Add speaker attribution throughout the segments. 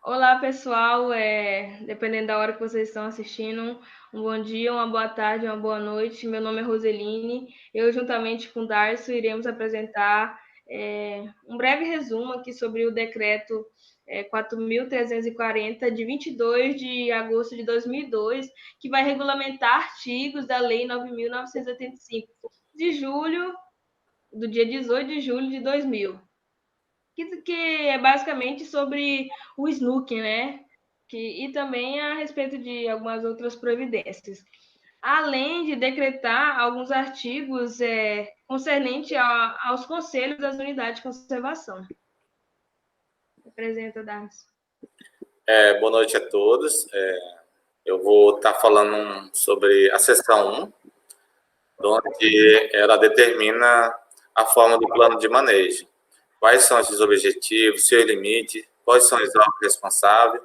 Speaker 1: Olá, pessoal. Dependendo da hora que vocês estão assistindo, um bom dia, uma boa tarde, uma boa noite. Meu nome é Roseline. Eu, juntamente com o Darcio, iremos apresentar um breve resumo aqui sobre o decreto 4.340, de 22 de agosto de 2002, que vai regulamentar artigos da Lei 9.985, de julho, do dia 18 de julho de 2000. Que é basicamente sobre o snooker, né? E também a respeito de algumas outras providências. Além de decretar alguns artigos concernentes aos conselhos das unidades de conservação. Apresenta, Darcy.
Speaker 2: Boa noite a todos. Eu vou estar falando sobre a seção 1, onde ela determina a forma do plano de manejo. Quais são esses objetivos, seus limites, quais são os órgãos responsáveis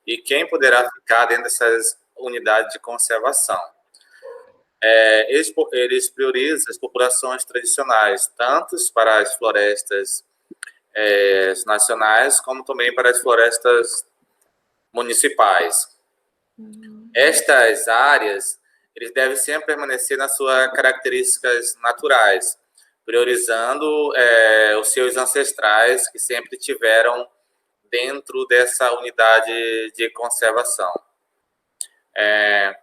Speaker 2: e quem poderá ficar dentro dessas unidades de conservação. Eles priorizam as populações tradicionais, tanto para as florestas nacionais, como também para as florestas municipais. Estas áreas, eles devem sempre permanecer nas suas características naturais, priorizando os seus ancestrais que sempre tiveram dentro dessa unidade de conservação.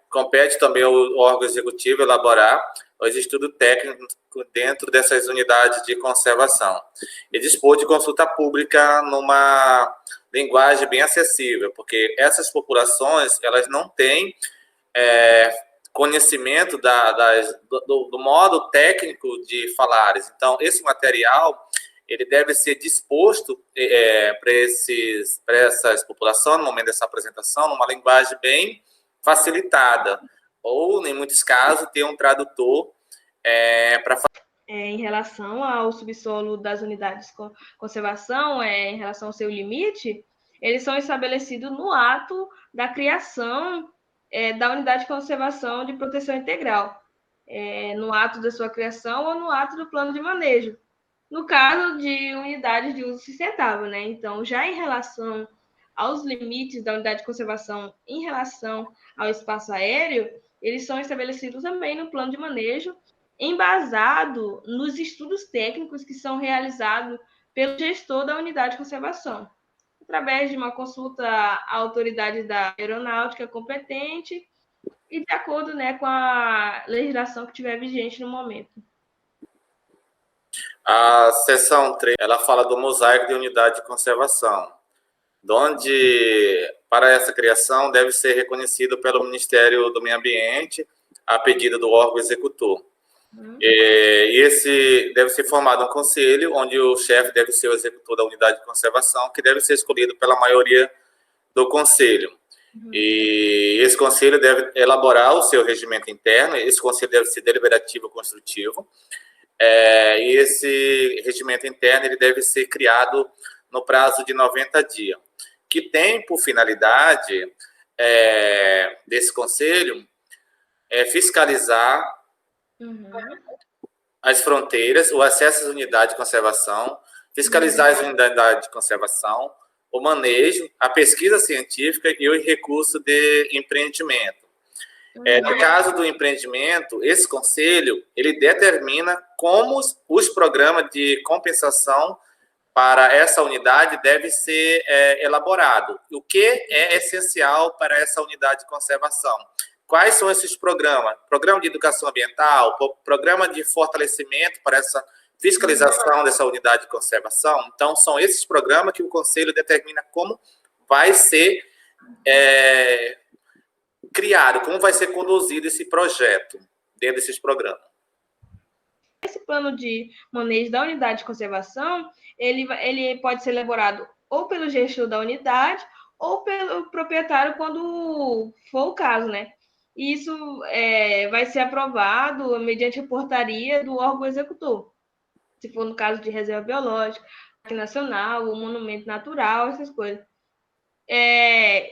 Speaker 2: Compete também ao órgão executivo elaborar os estudos técnicos dentro dessas unidades de conservação e dispor de consulta pública numa linguagem bem acessível, porque essas populações elas não têm conhecimento do modo técnico de falares. Então, esse material ele deve ser disposto para essas populações, no momento dessa apresentação, numa linguagem bem facilitada, ou, em muitos casos, ter um tradutor para
Speaker 1: em relação ao subsolo das unidades de conservação, em relação ao seu limite, eles são estabelecidos no ato da criação da unidade de conservação de proteção integral, no ato da sua criação ou no ato do plano de manejo, no caso de unidades de uso sustentável, né? Então, já em relação aos limites da unidade de conservação em relação ao espaço aéreo, eles são estabelecidos também no plano de manejo, embasado nos estudos técnicos que são realizados pelo gestor da unidade de conservação, através de uma consulta à autoridade da aeronáutica competente e de acordo, né, com a legislação que estiver vigente no momento.
Speaker 2: A seção 3, ela fala do mosaico de unidade de conservação, onde, para essa criação, deve ser reconhecido pelo Ministério do Meio Ambiente, a pedido do órgão executor. E esse deve ser formado um conselho, onde o chefe deve ser o executor da unidade de conservação, que deve ser escolhido pela maioria do conselho. E esse conselho deve elaborar o seu regimento interno, esse conselho deve ser deliberativo construtivo, e esse regimento interno ele deve ser criado no prazo de 90 dias, que tem por finalidade desse conselho fiscalizar as fronteiras, o acesso às unidades de conservação, fiscalizar as unidades de conservação, o manejo, a pesquisa científica e o recurso de empreendimento. No caso do empreendimento, esse conselho ele determina como os programas de compensação para essa unidade devem ser elaborados. O que é essencial para essa unidade de conservação? Quais são esses programas? Programa de educação ambiental, programa de fortalecimento para essa fiscalização dessa unidade de conservação. Então, são esses programas que o Conselho determina como vai ser criado, como vai ser conduzido esse projeto dentro desses programas.
Speaker 1: Esse plano de manejo da unidade de conservação, ele pode ser elaborado ou pelo gestor da unidade ou pelo proprietário, quando for o caso, né? Isso vai ser aprovado mediante portaria do órgão executor, se for no caso de reserva biológica, parque nacional, ou monumento natural, essas coisas.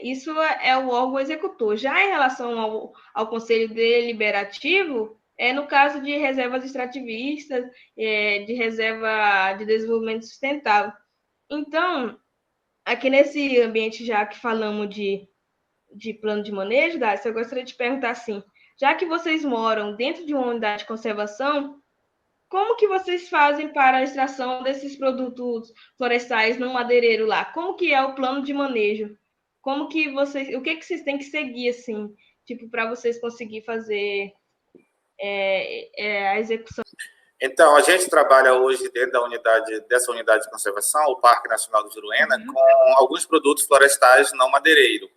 Speaker 1: Isso é o órgão executor. Já em relação ao Conselho Deliberativo, no caso de reservas extrativistas, de reserva de desenvolvimento sustentável. Então, aqui nesse ambiente, já que falamos de plano de manejo, Darcy, eu gostaria de perguntar assim, já que vocês moram dentro de uma unidade de conservação, como que vocês fazem para a extração desses produtos florestais no madeireiro lá? Como que é o plano de manejo? Como que vocês, o que que vocês têm que seguir assim, tipo, para vocês conseguir fazer a execução?
Speaker 2: Então, a gente trabalha hoje dentro dessa unidade de conservação, o Parque Nacional do Juruena, com alguns produtos florestais não madeireiro.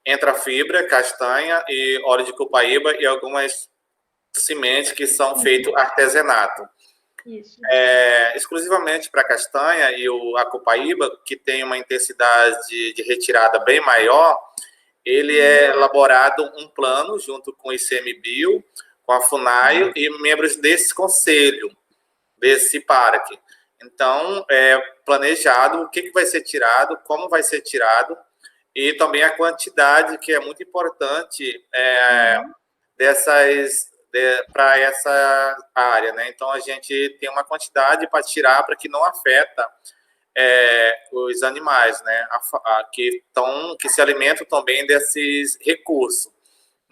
Speaker 2: Entra fibra, castanha e óleo de copaíba e algumas sementes que são feitos artesanato.
Speaker 1: Isso.
Speaker 2: Exclusivamente para a castanha e a copaíba, que tem uma intensidade de retirada bem maior, ele é elaborado um plano junto com o ICMBio, com a FUNAI e membros desse conselho, desse parque. Então, é planejado o que vai ser tirado, como vai ser tirado, e também a quantidade, que é muito importante para essa área, né? Então, a gente tem uma quantidade para tirar para que não afeta os animais, né? Que se alimentam também desses recursos.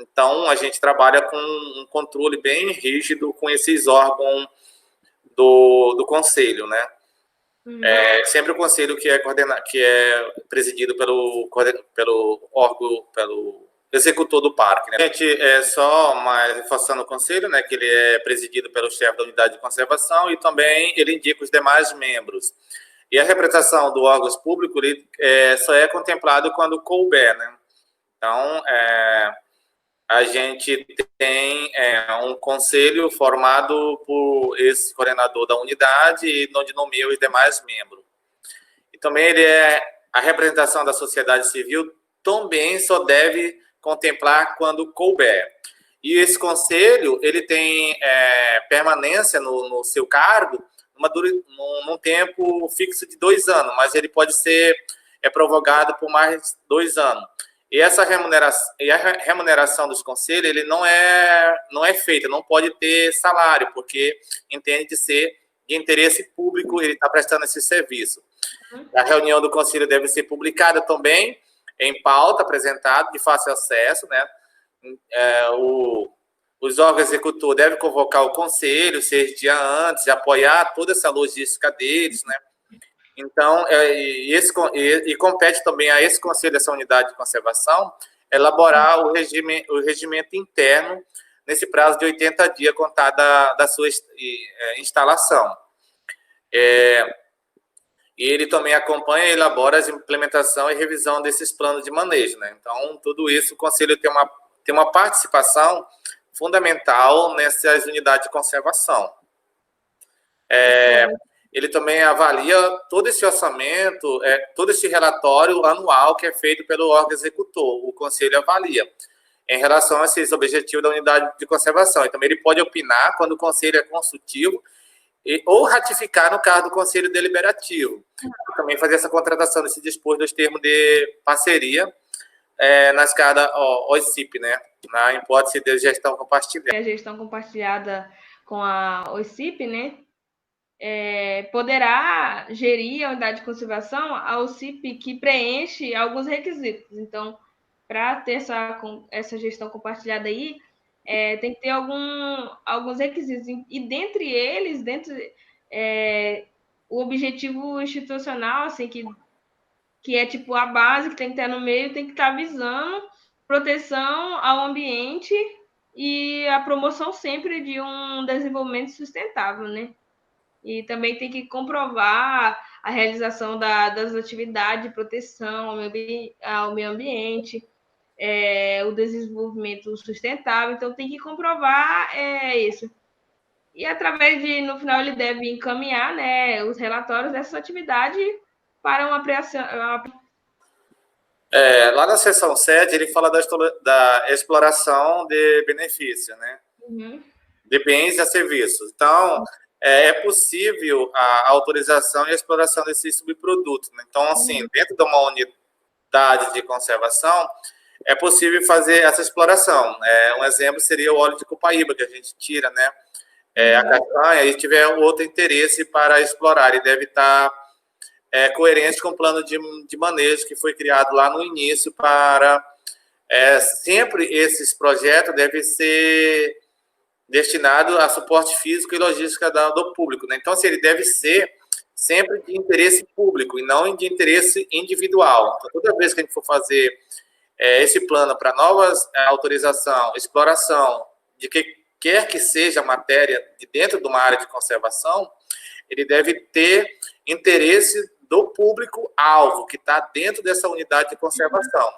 Speaker 2: Então, a gente trabalha com um controle bem rígido com esses órgãos do conselho, né? Sempre o conselho que é presidido pelo órgão, pelo executor do parque, né? A gente só mais reforçando o conselho, né, que ele é presidido pelo chefe da unidade de conservação e também ele indica os demais membros. E a representação do órgão público só é contemplado quando couber, né? Então, a gente tem um conselho formado por esse coordenador da unidade e onde nomeia os demais membros. E também a representação da sociedade civil também só deve contemplar quando couber. E esse conselho, ele tem permanência no seu cargo num tempo fixo de 2 anos, mas ele pode ser prorrogado por mais 2 anos. E essa remuneração dos conselhos, ele não é feita, não pode ter salário, porque entende de ser de interesse público, ele está prestando esse serviço. A reunião do conselho deve ser publicada também, em pauta, apresentado, de fácil acesso, né? Os órgãos executores devem convocar o conselho 6 dias antes, e apoiar toda essa logística deles, né? Então, e compete também a esse conselho dessa unidade de conservação elaborar o regimento interno nesse prazo de 80 dias contado da sua instalação. E ele também acompanha e elabora a implementação e revisão desses planos de manejo, né? Então, tudo isso, o conselho tem uma participação fundamental nessas unidades de conservação. Ele também avalia todo esse orçamento, todo esse relatório anual que é feito pelo órgão executor. O conselho avalia em relação a esses objetivos da unidade de conservação. E também ele pode opinar quando o conselho é consultivo ou ratificar no caso do conselho deliberativo. E também fazer essa contratação desse dispor dos termos de parceria na escada OICIP, né? Na hipótese de gestão compartilhada.
Speaker 1: A gestão compartilhada com a OICIP, né? Poderá gerir a unidade de conservação a OICIP que preenche alguns requisitos. Então, para ter essa gestão compartilhada aí, tem que ter alguns requisitos. E dentre eles, o objetivo institucional, assim, que é tipo a base que tem que estar no meio, tem que estar visando proteção ao ambiente e a promoção sempre de um desenvolvimento sustentável, né? E também tem que comprovar a realização das atividades de proteção ao meio ambiente, o desenvolvimento sustentável. Então, tem que comprovar isso. E no final, ele deve encaminhar, né, os relatórios dessa atividade para uma apreensão.
Speaker 2: Lá na seção 7, ele fala da exploração de benefício, né? De bens e serviços. Então, é possível a autorização e a exploração desses subprodutos, né? Então, assim, dentro de uma unidade de conservação, é possível fazer essa exploração. Um exemplo seria o óleo de copaíba, que a gente tira, né? A castanha, e tiver outro interesse para explorar, ele deve estar coerentes com o plano de manejo que foi criado lá no início para... sempre esses projetos devem ser destinados a suporte físico e logística do público, né? Então, assim, ele deve ser sempre de interesse público e não de interesse individual. Então, toda vez que a gente for fazer esse plano para novas autorização, exploração, de que quer que seja matéria de dentro de uma área de conservação, ele deve ter interesse do público-alvo, que está dentro dessa unidade de conservação.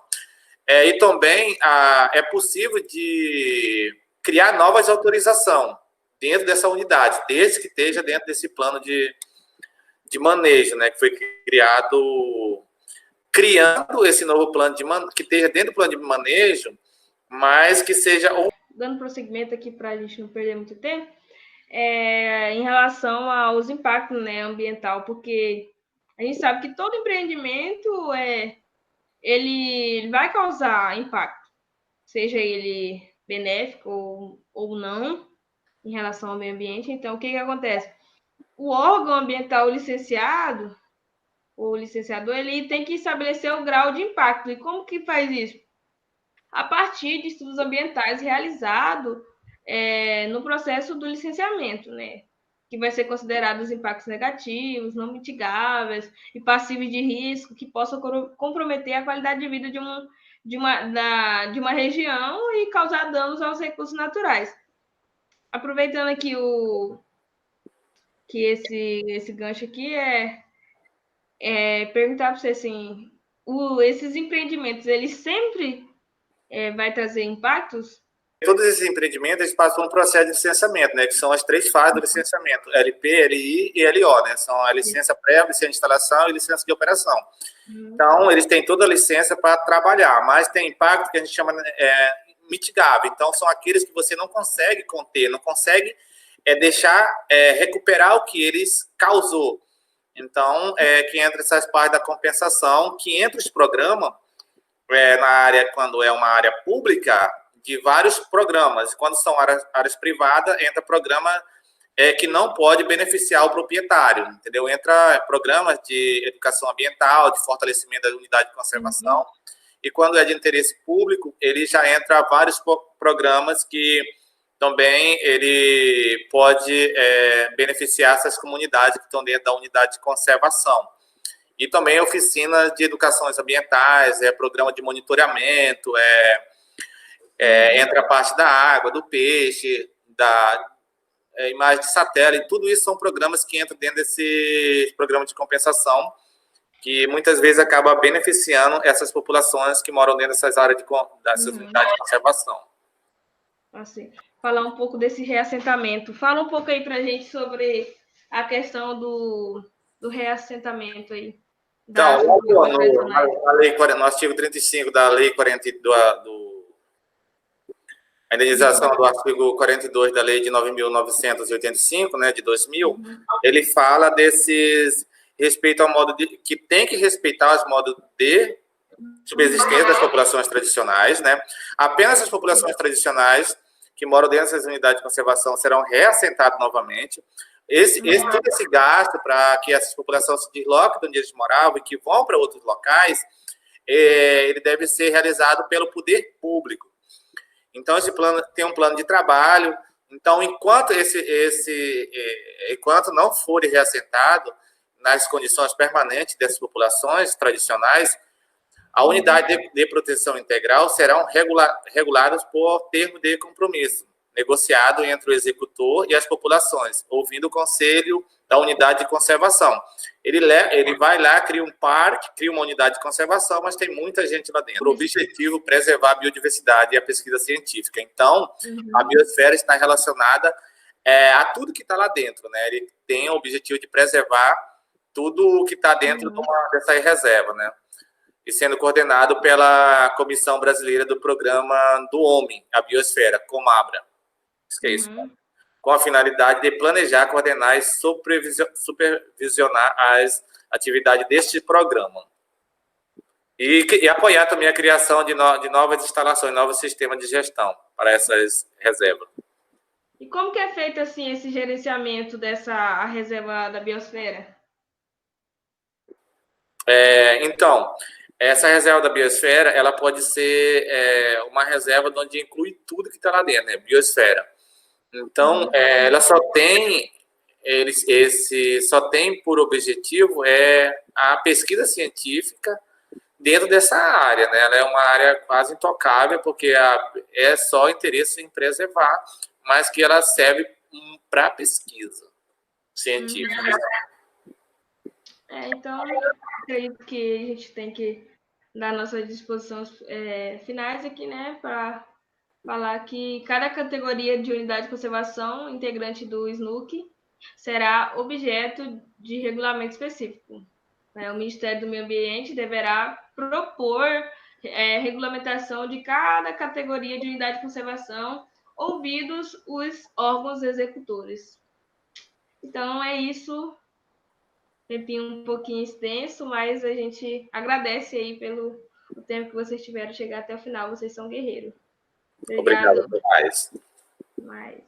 Speaker 2: E também é possível de criar novas autorizações dentro dessa unidade, desde que esteja dentro desse plano de manejo, né, que foi criando esse novo plano de manejo, que esteja dentro do plano de manejo, mas que seja...
Speaker 1: Dando prosseguimento aqui para a gente não perder muito tempo, em relação aos impactos, né, ambiental, porque a gente sabe que todo empreendimento ele vai causar impacto, seja ele benéfico ou não, em relação ao meio ambiente. Então, o que acontece? O órgão ambiental licenciado, o licenciador, ele tem que estabelecer o grau de impacto. E como que faz isso? A partir de estudos ambientais realizados no processo do licenciamento, né? Que vai ser considerado os impactos negativos, não mitigáveis e passíveis de risco que possam comprometer a qualidade de vida de uma região e causar danos aos recursos naturais. Aproveitando aqui que esse gancho aqui perguntar para você assim, esses empreendimentos, eles sempre vai trazer impactos?
Speaker 2: Todos esses empreendimentos eles passam por um processo de licenciamento, né, que são as 3 fases do licenciamento, LP, LI e LO, né, são a licença prévia, licença de instalação e licença de operação. Então, eles têm toda a licença para trabalhar, mas tem impacto que a gente chama mitigável. Então, são aqueles que você não consegue conter, não consegue deixar recuperar o que eles causou. Então, que entra essas partes da compensação, que entra os programas na área, quando é uma área pública, de vários programas. Quando são áreas privadas, entra programa que não pode beneficiar o proprietário, entendeu? Entra programas de educação ambiental, de fortalecimento da unidade de conservação, e quando é de interesse público, ele já entra vários programas que também ele pode beneficiar essas comunidades que estão dentro da unidade de conservação. E também oficinas de educações ambientais, programa de monitoramento, entra a parte da água, do peixe, da imagem de satélite, tudo isso são programas que entram dentro desse programa de compensação, que muitas vezes acaba beneficiando essas populações que moram dentro dessas áreas dessas unidades de conservação.
Speaker 1: Assim, falar um pouco desse reassentamento. Fala um pouco aí para a gente sobre a questão do reassentamento aí.
Speaker 2: Então, na lei, no artigo 35 da lei 42, a indenização do artigo 42 da lei de 9.985, né, de 2000, ele fala desses respeito ao modo que tem que respeitar os modos de subsistência das populações tradicionais, né? Apenas as populações tradicionais que moram dentro dessas unidades de conservação serão reassentadas novamente. Todo esse gasto para que essas populações se desloquem de onde eles moravam e que vão para outros locais, ele deve ser realizado pelo poder público. Então, esse plano tem um plano de trabalho. Então, enquanto não for reassentado nas condições permanentes dessas populações tradicionais, a unidade de proteção integral serão reguladas por termo de compromisso, negociado entre o executor e as populações, ouvindo o conselho da unidade de conservação. Ele vai lá, cria um parque, cria uma unidade de conservação, mas tem muita gente lá dentro. O objetivo é preservar a biodiversidade e a pesquisa científica. Então, a biosfera está relacionada a tudo que está lá dentro, né? Ele tem o objetivo de preservar tudo o que está dentro dessa reserva, né? E sendo coordenado pela Comissão Brasileira do Programa do Homem, a Biosfera, Comabra. Isso. Com a finalidade de planejar, coordenar e supervisionar as atividades deste programa. E apoiar também a criação de novas instalações, novos sistemas de gestão para essas reservas.
Speaker 1: E como que é feito assim esse gerenciamento dessa reserva da biosfera?
Speaker 2: Então, essa reserva da biosfera, ela pode ser uma reserva onde inclui tudo que está lá dentro, né? Biosfera. Então, ela só tem por objetivo a pesquisa científica dentro dessa área, né? Ela é uma área quase intocável, porque é só interesse em preservar, mas que ela serve para pesquisa científica.
Speaker 1: Então, acredito que a gente tem que dar nossas disposições finais aqui, né, para falar que cada categoria de unidade de conservação integrante do SNUC será objeto de regulamento específico. O Ministério do Meio Ambiente deverá propor regulamentação de cada categoria de unidade de conservação, ouvidos os órgãos executores. Então, é isso. Tempinho um pouquinho extenso, mas a gente agradece aí pelo tempo que vocês tiveram chegar até o final. Vocês são guerreiros.
Speaker 2: Obrigado demais.
Speaker 1: Mais.